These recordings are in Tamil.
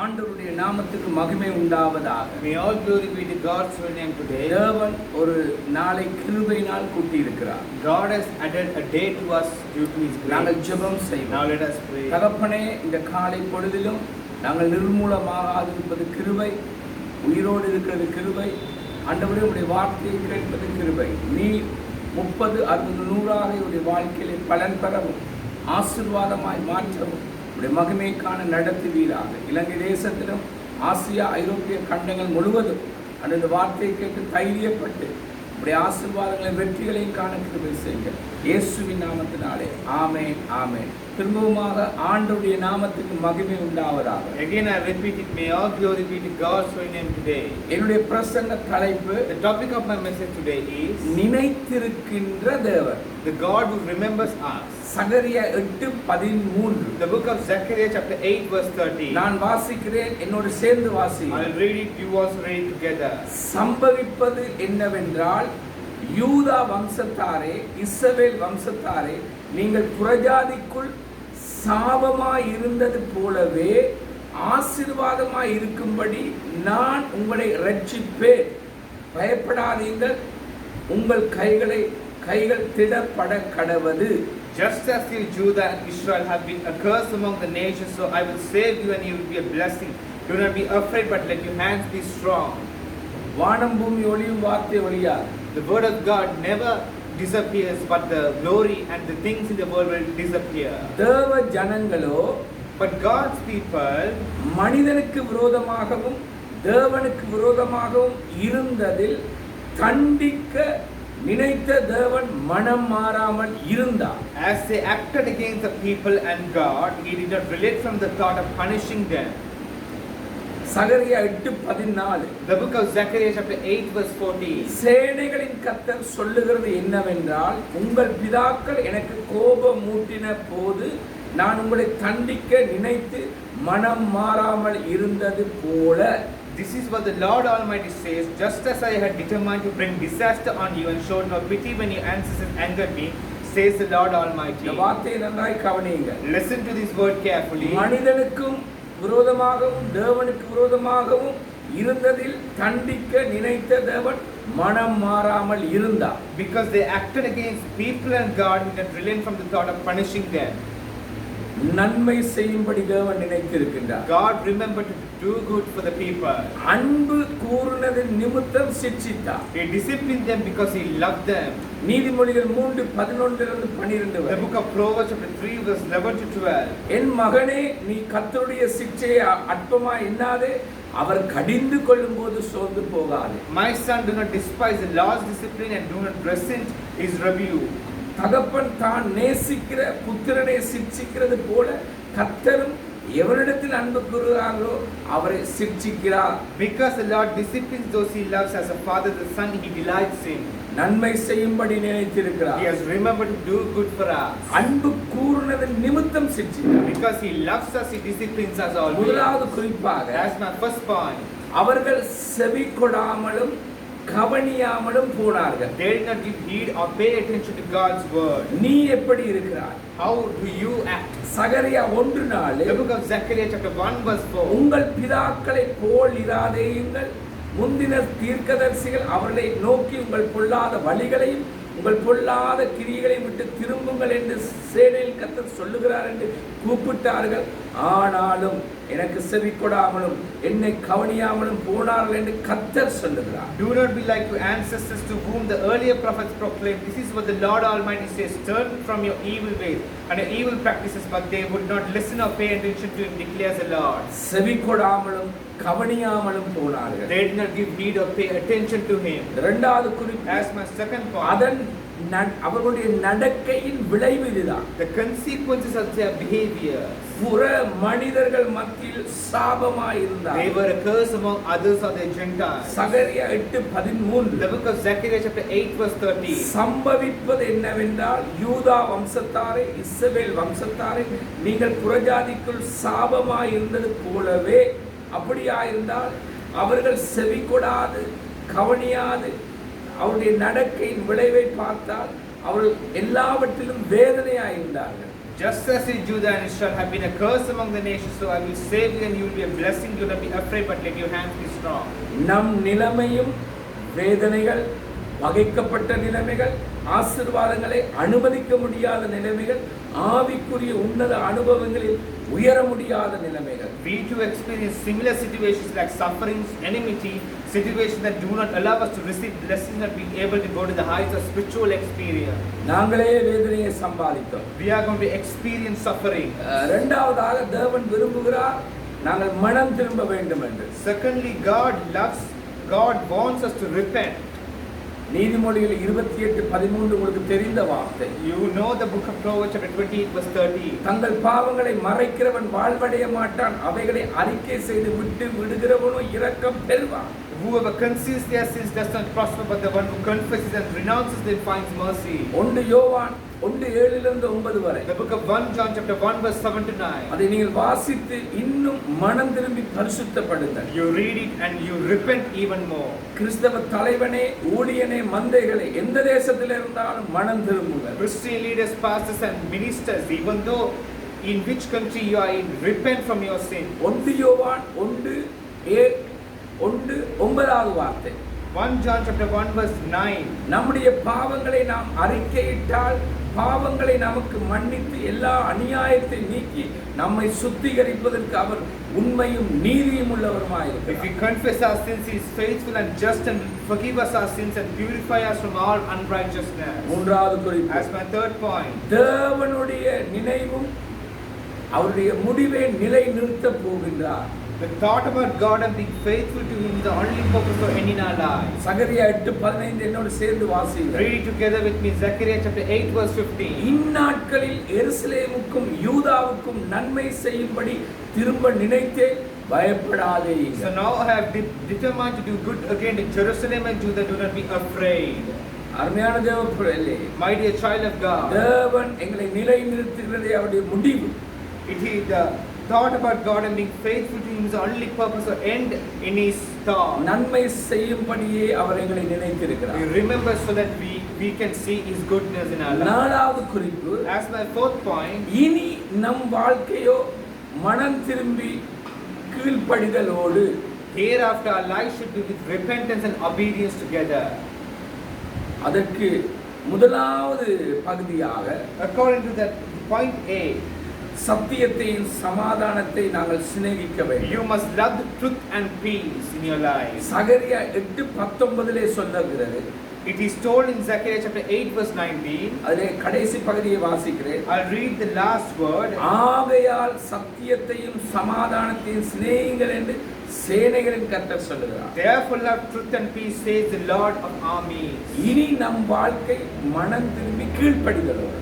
ஆண்டவருடைய நாமத்துக்கு மகிமை உண்டாவதாக. May all glory be to God's holy name today. தேவன் ஒரு நாளை கிருபையினால் கூட்டி இருக்கிறார். God has added a day to us due to His grace. நாங்கள் ஜெபம் செய்வோம். Now let us pray. தகப்பனே, இந்த காலை பொழுதிலும் நாங்கள் நிர்மூலமாகாதிருப்பது கிருபை, உயிரோடு இருக்கிறது கிருபை. ஆண்டவரே, உடைய வார்த்தையை கேட்பது கிருபை. நீ 30, 60, 100 உடைய வாழ்க்கையிலே பலன் பெறவும் ஆசீர்வாதமாய் மாற்றவும் உடைய மகிமைக்கான நடத்துவீராக. இலங்கை தேசத்திலும் ஆசியா ஐரோப்பிய கண்டங்கள் முழுவதும் அந்த வார்த்தையை கேட்டு தைரியப்பட்டு உடைய ஆசீர்வாதங்களை வெற்றிகளையும் காண கிருபை செய்ய இயேசுவின் நாமத்தினாலே ஆமென், ஆமென். திரும்பவுமாக ஆண்டவருடைய நாமத்துக்கு மகிமை உண்டாவதாக. Again I repeat it, may all glory be to God's holy name today. என்னுடைய பிரசங்க தலைப்பு, the topic of my message today is நினைத்திருக்கின்ற தேவன், the God who remembers us. Zechariah 8:13. The book of Zechariah chapter 8 verse 13. நான் வாசிக்கிறேன், என்னோடு சேர்ந்து வாசி. I will read it, you also read it together. சம்பவிப்பது என்னவென்றால், யூதா வம்சத்தாரே, இஸ்ரவேல் வம்சத்தாரே, நீங்கள் புறஜாதிக்குள் சாபமாய் இருந்தது போலவே ஆசீர்வாதமாய் இருக்கும்படி நான் உங்களை ரட்சிப்பேன். பயப்படாதீங்கள், உங்கள் கைகள் திடப்பட கடவது. Just as you, Judah and Israel, have been accursed among the nations, so I will save you and you will be a blessing. Do not be afraid, but let your hands be strong. வானம் பூமி ஒளியும் வார்த்தை ஒளியாது. The word of God never disappears, but the glory and the things in the world will disappear. தேவ ஜனங்களோ, but God's people, மனிதனுக்கு விரோதமாகவும் தேவனுக்கு விரோதமாகவும் இருந்ததில் தண்டிக்க நினைத்த தேவன் மனம் மாறாமல் இருந்தார். As they acted against the people and God, He did not relent from the thought of punishing them. Zechariah 8:14. The book of Zechariah chapter 8 verse 14. சேனைகளின் கர்த்தர் சொல்லுகிறது என்னவென்றால், உங்கள் பிதாக்கள் எனக்கு கோபம் மூட்டின போது நான் உங்களை தண்டிக்க நினைத்து மனம் மாறாமல் இருந்தது போல. This is what the Lord Almighty says, just as I had determined to bring disaster on you and showed no pity when your ancestors angered me, says the Lord Almighty. இந்த வார்த்தையை நன்றாய் கவனியுங்கள். Listen to this word carefully. மனிதனுக்கும் விரோதமாகவும் தேவனுக்கு விரோதமாகவும் இருந்ததில் தண்டிக்க நினைத்த தேவன் மனம் மாறாமல் இருந்தார். Because they acted against people and God, He did not relent from the thought of punishing them. நன்மை செய்யும்படி தேவன் நினைத்திருக்கின்றார். God remembered to do good for the people. அன்பு கூர்ந்ததின் நிமித்தம் சிட்சித்தார். He disciplined them because He loved them. நீதிமொழிகள் 3:11-12. The book of Proverbs chapter 3 verse 11 to 12. என் மகனே, நீ கர்த்தருடைய சிட்சையை அற்பமாய் எண்ணாதே, அவர் கடிந்து கொள்ளும்போது சோர்ந்து போகாதே. My son, do not despise the Lord's discipline and do not resent His rebuke. தகப்பன் தான் நேசிக்கிற புத்திரனை சிட்சிக்கிறது போல கர்த்தரும் எவரிடத்தில் அன்பு கூறுகிறார்களோ அவரை சிட்சிக்கிறார். Because the Lord disciplines those He loves, as a father the son He delights in. நன்மை செய்யும்படி நினைத்திருக்கிறார். He has remembered to do good for us. அன்பு கூர்ந்ததின் நிமித்தம் சிட்சிக்கிறார். Because He loves us, He disciplines us always. முதலாவது குறிப்பாக, that's my first point. அவர்கள் செவி கொடாமலும் கவனியாமலும் போனார்கள். They did not give heed or pay attention to God's word. நீ எப்படி இருக்கிறாய்? How do you act? Zechariah 1:4. The book of Zechariah chapter 1 verse 4. உங்கள் பிதாக்களை போல் இராதேயுங்கள், முந்தின தீர்க்கதரிசிகள் அவர்களை நோக்கி உங்கள் பொல்லாத வழிகளையும் உங்கள் பொல்லாத கிரியைகளை விட்டு திரும்புங்கள் என்று சேனையில் கர்த்தர் சொல்லுகிறார் என்று கூப்பிட்டார்கள். ஆனாலும் எனக்கு செவி கொடாமலும் என்னை கவனியாமலும் போனார்கள் என்று கர்த்தர் சொல்லுகிறார். Do not be like your ancestors to whom the earlier prophets proclaimed. This is what the Lord Almighty says, turn from your evil ways and your evil practices, but they would not listen or pay attention to Him, declares the Lord. செவி கொடாமலும் கவனியாமலும் போனார்கள். They did not give heed or pay attention to Him. இரண்டாவது குறிப்பு, as my second point, அதன் அவர்களுடைய நடக்கையின் விளைவு இதுதான். the consequences of their behavior. புற மனிதர்கள் மத்தியில் சாபமாய் இருந்தார். They were a curse among others of the Gentiles. Zechariah 8:13. The book of Zechariah chapter 8 verse 13. சம்பவிப்பது என்னவென்றால், யூதா வம்சத்தாரே, இஸ்ரவேல் வம்சத்தாரே, நீங்கள் புறஜாதிக்குள் சாபமாய் இருந்தது போலவே, அப்படியாயிருந்தால் அவர்கள் செவி கொடாது கவனியாது அவருடைய நடக்கையின் விளைவை பார்த்தால் அவர்கள் எல்லாவற்றிலும் வேதனையாயிருந்தார்கள். Just as in Judah and Israel have been a curse among the nations, so I will save you and you will be a blessing. Do not be afraid, but let your hands be strong. நம் நிலைமையும் வேதனைகள், பகைக்கப்பட்ட நிலைமைகள், ஆசீர்வாதங்களை அனுமதிக்க முடியாத நிலைமைகள், ஆவிக்குரிய உன்னத அனுபவங்களில் உயர முடியாத நிலைமைகள். We too experience similar situations like sufferings, enmity, situations that do not allow us to receive blessings and be able to go to the heights of spiritual experience. நாங்களே வேதனையை சம்பாதித்தோம். We are going to experience suffering. இரண்டாவதாக தேவன் விரும்புகிறார் நாங்கள் மனம் திரும்ப வேண்டும் என்று. Secondly, God wants us to repent. நீதிமொழிகள் 28:13 உங்களுக்கு தெரிந்த வார்த்தை. You know the book of Proverbs chapter 28 verse 30. தங்கள் பாவங்களை மறைக்கிறவன் வாழ்வடைய மாட்டான், அவைகளை அறிக்கை செய்து விட்டு விடுகிறவனோ இரக்கம் பெறுவான். Whoever conceals their sins does not prosper, but the one who confesses and renounces them finds mercy. 1 யோவான் 1:7-9 வரை. The book of 1 John chapter 1 verse 7 to 9. அதை நீங்கள் வாசித்து இன்னும் மனம் திரும்பி பரிசுத்தப்படுங்கள். You read it and you repent even more. கிறிஸ்தவ தலைவனே, ஊழியனே, மந்தைகளே, எந்த தேசத்தில் இருந்தாலும் மனம் திரும்புங்கள். Christian leaders, pastors and ministers, even though in which country you are in, repent from your sin. 1 யோவான் 1:9 வார்த்தை. 1 John chapter 1 verse 9. நம்முடைய பாவங்களை நாம் அறிக்கையிட்டால் பாவங்களை நமக்கு மன்னித்து எல்லா அநியாயத்தை நீக்கி நம்மை சுத்திகரிப்பதற்கு அவர் உண்மையும் நீதியும் உள்ளவருமாயிருக்கிறார். If we confess our sins, he is faithful and just and forgive us our sins and purify us from all unrighteousness. மூன்றாவது குறிப்பு. As my third point, தேவனுடைய நினைவும் அவருடைய முடிவை நிலைநிறுத்த போகின்றார். the thought about God and being faithful to him is the only purpose for any in our lives. சகரியா 8:15 என்னோடு சேர்ந்து வாசியுங்கள். Read it together with me. Zechariah chapter 8 verse 15. இந்நாட்களில் எருசலேமுக்கும் யூதாவுக்கும் நன்மை செய்யும்படி திரும்ப நினைத்தே பயப்படாதே. So now I have determined to do good again to Jerusalem and Judah. Do not be afraid. அருமையான தேவ பிள்ளைகளே, My dear child of God, தேவன் எங்களை நிலைநிறுத்துகிறதே அவருடைய முடிவு. it is the thought about God and being faithful to him is the only purpose or end in his thought. நன்மை செய்யும்படியே அவர் எங்களை We நினைத்திருக்கிறார். remember so that we can see his goodness in our life. நாலாவது குறிப்பு, As my fourth point, இனி நம் வாழ்க்கையோ மனம் திரும்பி கீழ்ப்படிதலோடு hereafter our life should be with repentance and obedience together. அதற்கு முதலாவது பகுதியாக According to that point A, சத்தியத்தையும் சமாதானத்தை நாங்கள் சிநேகிக்க வேண்டும். you must love the truth and peace in your life. சகரியா 8:19 சொல்லுகிறது. It is told in Zechariah chapter 8 verse 19. அதிலே கடைசி பகுதியை வாசிக்கிறேன். I'll read the last word. ஆகையால் சத்தியத்தையும் சமாதானத்தையும் சிநேகிங்கள் என்று சேனைகளின் கர்த்தர் சொல்லுகிறார். Therefore love truth and peace, says the Lord of armies. இனி நம் வாழ்க்கை மனம் திரும்பி கீழ்ப்படிதலோடு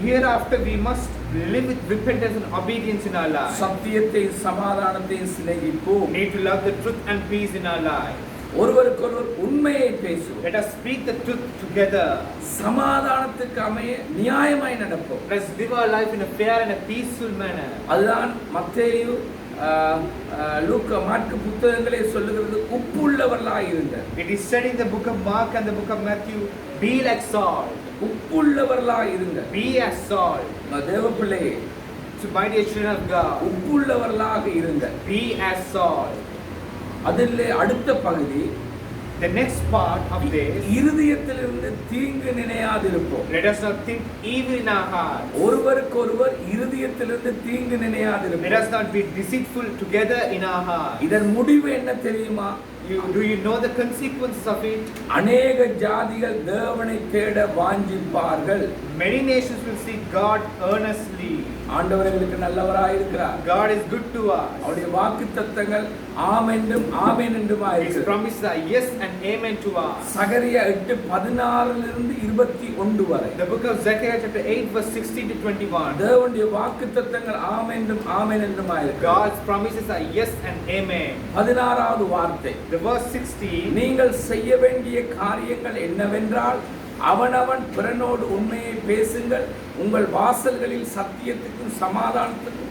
Hereafter we must live with repentance and obedience in our life. சத்தியத்தையும் சமாதானத்தையும் சிநேகிப்போம். Need to love the truth and peace in our life. ஒருவருக்கொருவர் உண்மையை பேசுவோம். Let us speak the truth together. சமாதானத்துக்கு அமைய நியாயமாய் நடப்போம். Let us live our life in a fair and a peaceful manner. அதுதான் மத்தேயு லூக்கா மாற்கு புத்தகங்களே சொல்லுகிறது, உப்புள்ளவர்களாய் இருங்க. It is said in the book of Mark and the book of Matthew, be like salt. உப்புள்ளவர்களாய் இருங்க. Be as salt. தேவ பிள்ளையே, So my dear children of God, உப்புள்ளவர்களாக இருங்க. be as salt. அதிலே அடுத்த பகுதி, The next part of this, இருதயத்திலிருந்து தீங்கு நினையாதிருப்போம். let us not think evil in our hearts. ஒருவருக்கொருவர் இருதயத்திலிருந்து தீங்கு Let நினையாதிருப்போம். us not be deceitful together in our hearts. இதன் முடிவு என்ன தெரியுமா? Do you know the consequences of it? அநேக ஜாதிகள் தேவனை தேட வாஞ்சிப்பார்கள். Many nations will seek God earnestly. ஆண்டவர் எங்களுக்கு நல்லவராய் இருக்கிறார். God is good to us. அவருடைய வாக்குத்தத்தங்கள் ஆம் என்றும் ஆமென் என்றுமாய் His இருக்கிறது. promises are yes and amen to us. சகரியா 8:16 21 வரை. The book of Zechariah chapter 8 verse 16 to 21. தேவனுடைய வாக்குத்தத்தங்கள் ஆம் என்றும் ஆமென் என்றுமாய் இருக்கிறது. God's promises are yes and amen. 16வது வார்த்தை, The verse 16, நீங்கள் செய்ய வேண்டிய காரியங்கள் என்னவென்றால் அவனவன் பிறனோடு உண்மையை பேசுங்கள், உங்கள் வாசல்களில் சத்தியத்துக்கும் சமாதானத்துக்கும்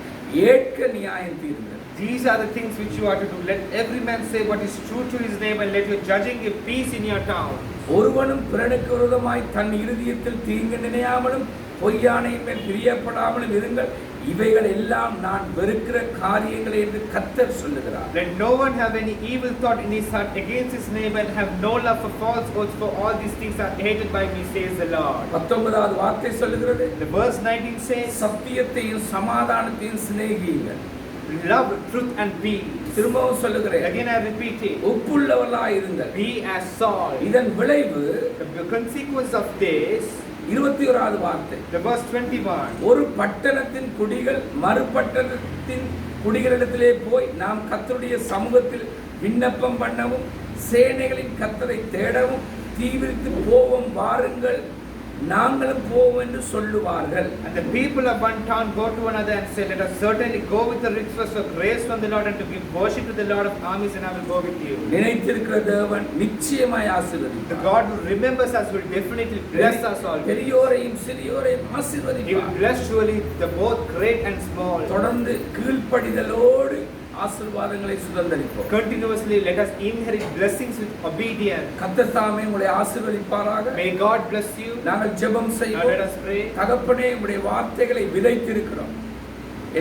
ஏற்க நியாயம் தீருங்கள். these are the things which you are to do. Let every man say what is true to his neighbor, and let your judging give peace in your town. ஒருவனும் பிறனுக்கு விரோதமாய் தன் இருதயத்தில் தீங்கு நினையாமலும் பொய்யானையின் மேல் பிரியப்படாமலும் இருங்கள், இவைகள் எல்லாம் நான் வெறுக்கிற காரியங்கள் என்று கர்த்தர் சொல்லுகிறார். Let no one have any evil thought in his heart against his neighbor, and have no love for false oaths, for all these things are hated by me, says the Lord. 19வது வார்த்தை சொல்லுகிறது, The verse 19 says, சத்தியத்தையும் சமாதானத்தையும் சிநேகியுங்கள். Love truth and peace. திரும்பவும் சொல்லுகிறேன், Again I repeat it. உப்புள்ளவர்களாய் இருங்கள். Be as salt. இதன் விளைவு, The consequence of this, 21வது வார்த்தை, the verse 21. ஒரு பட்டணத்தின் குடிகள் மறுபட்டணத்தின் குடிகளிடத்திலே போய் நாம் கர்த்தருடைய சமூகத்தில் விண்ணப்பம் பண்ணவும் சேனைகளின் கர்த்தரை தேடவும் தீவிரித்து போவோம், வாருங்கள் நாங்களும் போவோம் என்று சொல்லுவார்கள். And the people of one town go to another and say, let us certainly go with the request of grace from the Lord and to give worship to the Lord of armies, and I will go with you. நினைத்திருக்கிற தேவன் நிச்சயமாய் ஆசீர்வதிப்பார். The God who remembers us will definitely bless us all. பெரியோரையும் சிறியோரையும் He will ஆசீர்வதிப்பார். bless surely the both great and small. தொடர்ந்து கீழ்ப்படிதலோடு ஆசீர்வாதங்களை சுதந்தரிப்போம். Continuously let us inherit blessings with obedience. கர்த்தர் தாமே உங்களை ஆசீர்வதிப்பாராக. May God bless you. நாங்கள் ஜெபம் Now செய்வோம். let us pray. தகப்பனே, உம்முடைய வார்த்தைகளை விதைத்திருக்கிறோம்.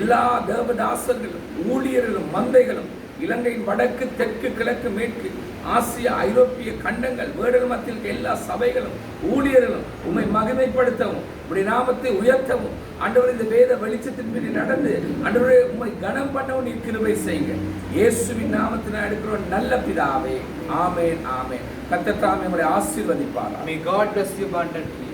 எல்லா தேவதாசர்களும் ஊழியர்களும் மந்தைகளும் இலங்கையின் வடக்கு தெற்கு கிழக்கு மேற்கு ஆசியா ஐரோப்பிய கண்டங்கள் வேடர் மத்தியில் எல்லா சபைகளும் ஊழியர்களும் உம்மை மகிமைப்படுத்தவும் உம்முடைய நாமத்தை உயர்த்தவும் ஆண்டவர் இந்த வேத வெளிச்சத்தின் மீது நடந்து ஆண்டவரே உம்மை கனம் பண்ணவும் நீர் கிருபை செய்யுங்க. இயேசுவின் நாமத்தினால் எடுக்கிறோம் நல்ல பிதாவே. ஆமென் ஆமென். கர்த்தர் தாமே உங்களை ஆசீர்வதிப்பார். May God bless you abundantly.